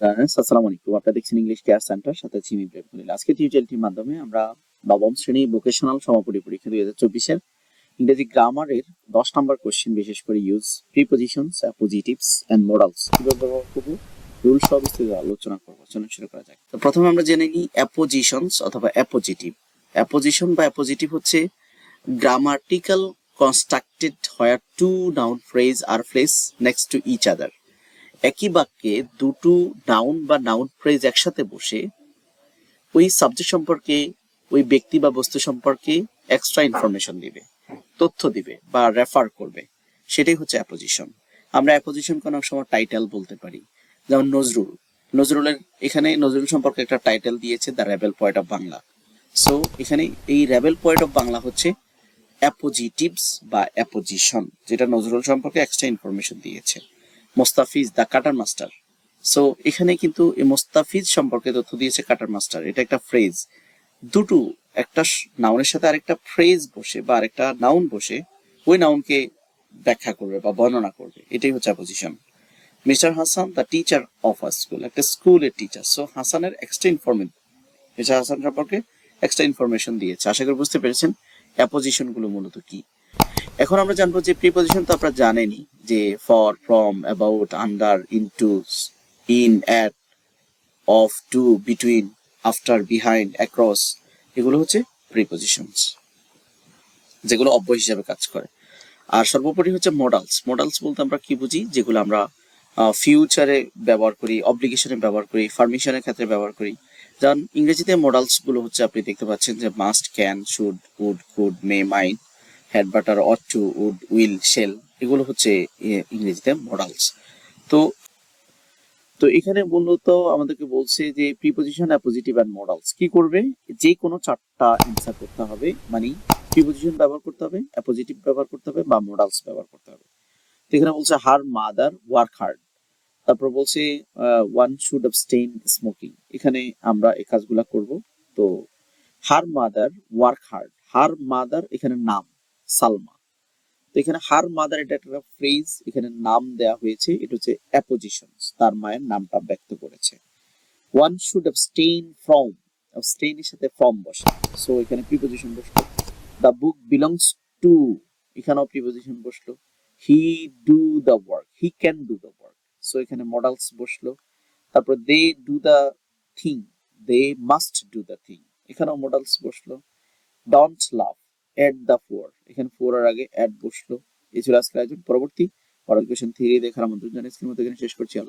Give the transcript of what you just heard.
আসসালামু আলাইকুম। আপনারা দেখছেন ইংলিশ কেয়ার সেন্টার, সাথে আছি আমি ইব্রাহিম খলিল। আজকে টিউটোরিয়ালটির মাধ্যমে আমরা নবম শ্রেণী ভোকেশনাল সমাপনী পরীক্ষা 2024 এর ইংরেজি গ্রামারের 10 নম্বর কোশ্চেন, বিশেষ করে use prepositions, appositives and modals কিভাবে ব্যবহার করব, রুল সহ বিস্তারিত আলোচনা করব। চলুন শুরু করা যাক। তো প্রথমে আমরা জেনে নিই অ্যাপোজিশনস অথবা অ্যাপোজিটিভ। অ্যাপোজিশন বা অ্যাপোজিটিভ হচ্ছে grammatical constructed where two noun phrase are placed next to each other. একই বাক্যে দুটো নাউন বা নাউন ফ্রেজ একসাথে বসে ওই সাবজেক্ট সম্পর্কে, ওই ব্যক্তি বা বস্তু সম্পর্কে এক্সট্রা ইনফরমেশন দিবে, তথ্য দিবে বা রেফার করবে, সেটাই হচ্ছে অ্যাপোজিশন। আমরা অ্যাপোজিশনকে অনেক সময় টাইটেল বলতে পারি। যেমন নজরুল, নজরুলের এখানে নজরুল সম্পর্কে একটা টাইটেল দিয়েছে the rebel poet of Bangla. So এখানে এই রেবেল পোয়েট অফ বাংলা হচ্ছে অ্যাপোজিটিভস বা অ্যাপোজিশন, যেটা নজরুল সম্পর্কে এক্সট্রা ইনফরমেশন দিয়েছে। Mustafiz the cutter master. So এখানে কিন্তু এই মোস্তাফিজ সম্পর্কে তথ্য দিয়েছে কাটার মাস্টার, এটা একটা ফ্রেজ। দুটো, একটা নাউনের সাথে আরেকটা ফ্রেজ বসে বা আরেকটা নাউন বসে ওই নাউনকে ব্যাখ্যা করবে বা বর্ণনা করবে, এটাই হচ্ছে apposition. Mister Hasan the teacher of a school, একটা স্কুলের টিচার। সো হাসানের এক্সট্রা ইনফরমেশন, মিস্টার হাসান সম্পর্কে এক্সট্রা ইনফরমেশন দিয়েছে। আশা করি বুঝতে পেরেছেন অ্যাপোজিশন গুলো মূলত কি। এখন আমরা জানবো যে প্রিপজিশন তো আপনারা জানেনই, যে for, from, about, under, into, in, at, of, to, between, after, behind, across, এগুলো হচ্ছে প্রিপজিশনস, যেগুলো অব্যয় হিসাবে কাজ করে। আর সর্বোপরি হচ্ছে মডালস। মডালস বলতে আমরা কি বুঝি? যেগুলো আমরা ফিউচারে ব্যবহার করি, অব্লিগেশনে ব্যবহার করি, পারমিশনের ক্ষেত্রে ব্যবহার করি। যেমন ইংরেজিতে মডালস গুলো হচ্ছে, আপনি দেখতে পাচ্ছেন যে must, can, should, would, could, may, mind, had, better, ought to, would, will, shall, এগুলো হচ্ছে ইংরেজিতে মডালস। তো তো এখানে মূলত আমাদেরকে বলছে যে প্রিপজিশন, অ্যাপোজিটিভ এন্ড মডালস কি করবে, যে কোনো চারটা অ্যান্সার করতে হবে। মানে প্রিপজিশন ব্যবহার করতে হবে, অ্যাপোজিটিভ ব্যবহার করতে হবে বা মডালস ব্যবহার করতে হবে। তো এখানে বলছে হার মাদার ওয়ার্ক হার্ড, তারপর বলছে ওয়ান শুড অ্যাবস্টেইন স্মোকিং। এখানে আমরা এই কাজগুলা করব। তো her mother work hard, her mother এখানে নাম সালমা। তো এখানে হার মাদার এটা একটা ফ্রেজ, এখানে নাম দেয়া হয়েছে, এটা হচ্ছে অ্যাপোজিশন, তার মায়ের নামটা ব্যক্ত করেছে। One should abstain from, abstain এর সাথে ফ্রম বসে, সো এখানে প্রিপজিশন বসলো। দ্য বুক বিলংস টু, এখানেও প্রিপজিশন বসলো। He do the work, he can do the work, so এখানে মডালস বসলো। তারপর they do the thing, they must do the thing, এখানেও মডালস বসলো। Don't love at the four, এখানে four এর আগে অ্যাট বসলো। এই ছিল আজকের আয়োজন। পরবর্তী মডেল কোয়েশ্চেন থিওরি দেখার আমন্ত্রণ জানিয়ে আজকের মতো এখানে শেষ করছি। আল্লাহ।